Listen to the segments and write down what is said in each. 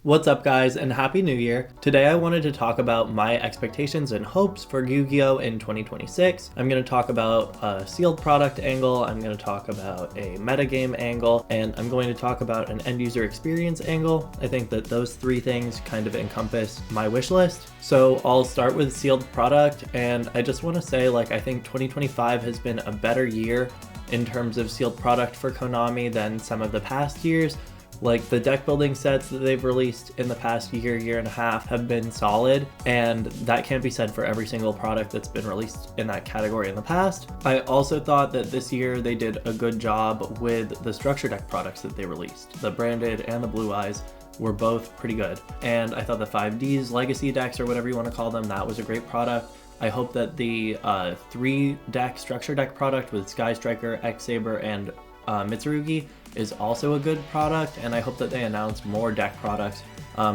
What's up guys, and Happy New Year! Today I wanted to talk about my expectations and hopes for Yu-Gi-Oh! In 2026. I'm going to talk about a sealed product angle, I'm going to talk about a metagame angle, and I'm going to talk about an end user experience angle. I think that those three things kind of encompass my wish list. So I'll start with sealed product, and I just want to say, I think 2025 has been a better year in terms of sealed product for Konami than some of the past years. The deck building sets that they've released in the past year and a half have been solid, and that can't be said for every single product that's been released in that category in the past. I also thought that this year they did a good job with the structure deck products that they released. The branded and the blue eyes were both pretty good. And I thought the 5Ds legacy decks, or whatever you want to call them, that was a great product. I hope that the 3-deck structure deck product with Sky Striker, X-Saber, and Mitsurugi is also a good product, and I hope that they announce more deck products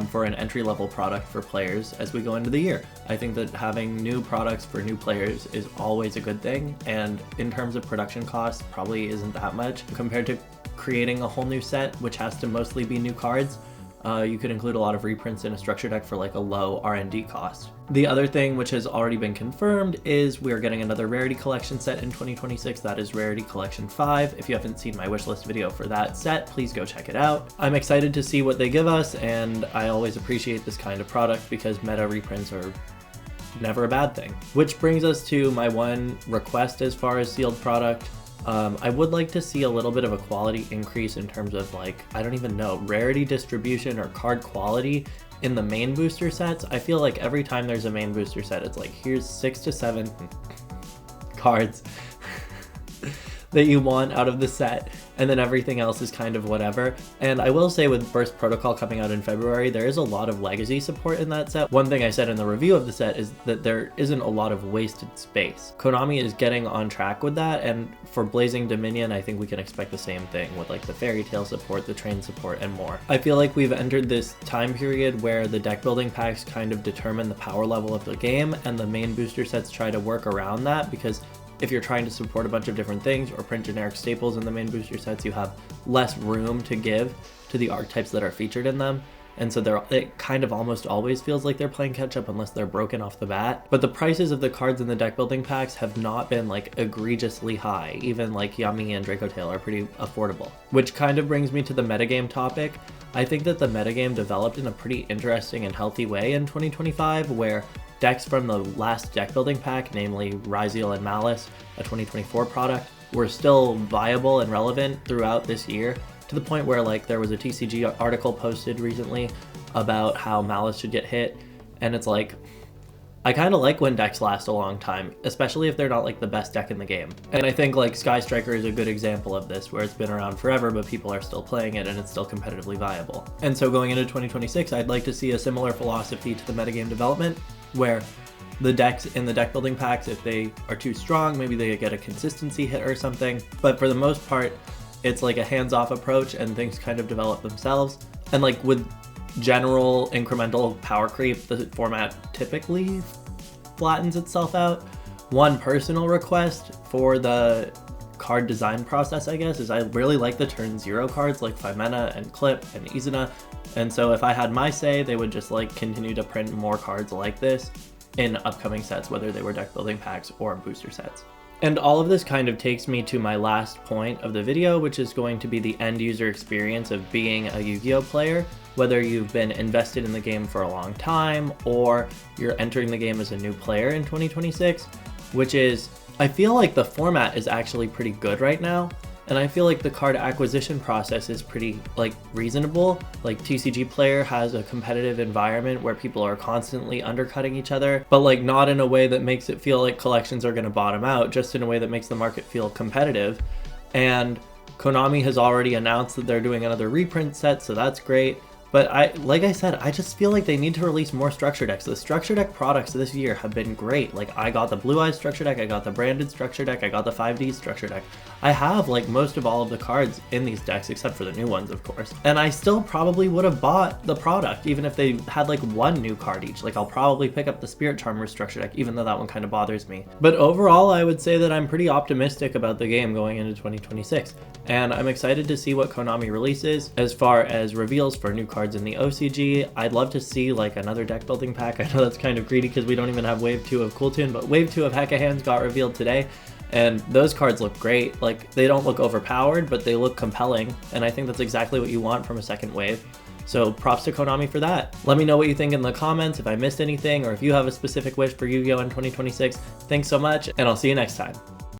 for an entry-level product for players as we go into the year. I think that having new products for new players is always a good thing, and in terms of production costs, probably isn't that much compared to creating a whole new set, which has to mostly be new cards. You could include a lot of reprints in a structure deck for a low R&D cost. The other thing, which has already been confirmed, is we're getting another Rarity Collection set in 2026. That is Rarity Collection 5. If you haven't seen my wishlist video for that set, please go check it out. I'm excited to see what they give us, and I always appreciate this kind of product because meta reprints are never a bad thing. Which brings us to my one request as far as sealed product. I would like to see a little bit of a quality increase in terms of I don't even know, rarity distribution or card quality in the main booster sets. I feel like every time there's a main booster set, it's here's 6 to 7 cards that you want out of the set, and then everything else is kind of whatever. And I will say, with Burst Protocol coming out in February, there is a lot of legacy support in that set. One thing I said in the review of the set is that there isn't a lot of wasted space. Konami is getting on track with that, and for Blazing Dominion, I think we can expect the same thing with the Fairy Tail support, the Train support, and more. I feel like we've entered this time period where the deck building packs kind of determine the power level of the game, and the main booster sets try to work around that, because if you're trying to support a bunch of different things or print generic staples in the main booster sets, you have less room to give to the archetypes that are featured in them. And so it kind of almost always feels like they're playing catch up unless they're broken off the bat. But the prices of the cards in the deck building packs have not been egregiously high. Even Yami and Draco Tail are pretty affordable. Which kind of brings me to the metagame topic. I think that the metagame developed in a pretty interesting and healthy way in 2025, where decks from the last deck building pack, namely Ryzeal and Malice, a 2024 product, were still viable and relevant throughout this year, to the point where there was a TCG article posted recently about how Malice should get hit, and it's I kind of like when decks last a long time, especially if they're not the best deck in the game. And I think Sky Striker is a good example of this, where it's been around forever but people are still playing it and it's still competitively viable. And so going into 2026, I'd like to see a similar philosophy to the metagame development, where the decks in the deck building packs, if they are too strong, maybe they get a consistency hit or something, but for the most part it's a hands-off approach and things kind of develop themselves. And with general incremental power creep, the format typically flattens itself out. One personal request for the card design process, I guess, is I really like the turn 0 cards like Femena and Clip and Izuna, and so if I had my say, they would just continue to print more cards like this in upcoming sets, whether they were deck building packs or booster sets. And all of this kind of takes me to my last point of the video, which is going to be the end user experience of being a Yu-Gi-Oh player, whether you've been invested in the game for a long time or you're entering the game as a new player in 2026, which is, I feel like the format is actually pretty good right now. And I feel like the card acquisition process is pretty reasonable. TCG Player has a competitive environment where people are constantly undercutting each other, but not in a way that makes it feel like collections are going to bottom out, just in a way that makes the market feel competitive. And Konami has already announced that they're doing another reprint set, so that's great. But like I said, I just feel like they need to release more structure decks. The structure deck products this year have been great. I got the Blue Eyes structure deck, I got the branded structure deck, I got the 5D structure deck. I have most of all of the cards in these decks, except for the new ones, of course. And I still probably would have bought the product, even if they had one new card each. I'll probably pick up the Spirit Charmer structure deck, even though that one kind of bothers me. But overall, I would say that I'm pretty optimistic about the game going into 2026. And I'm excited to see what Konami releases as far as reveals for new cards cards in the OCG. I'd love to see like another deck building pack. I know that's kind of greedy because we don't even have Wave 2 of Cool Tune, but Wave 2 of Heck of Hands got revealed today. And those cards look great. Like, they don't look overpowered, but they look compelling. And I think that's exactly what you want from a second wave. So props to Konami for that. Let me know what you think in the comments, if I missed anything, or if you have a specific wish for Yu-Gi-Oh! In 2026. Thanks so much, and I'll see you next time.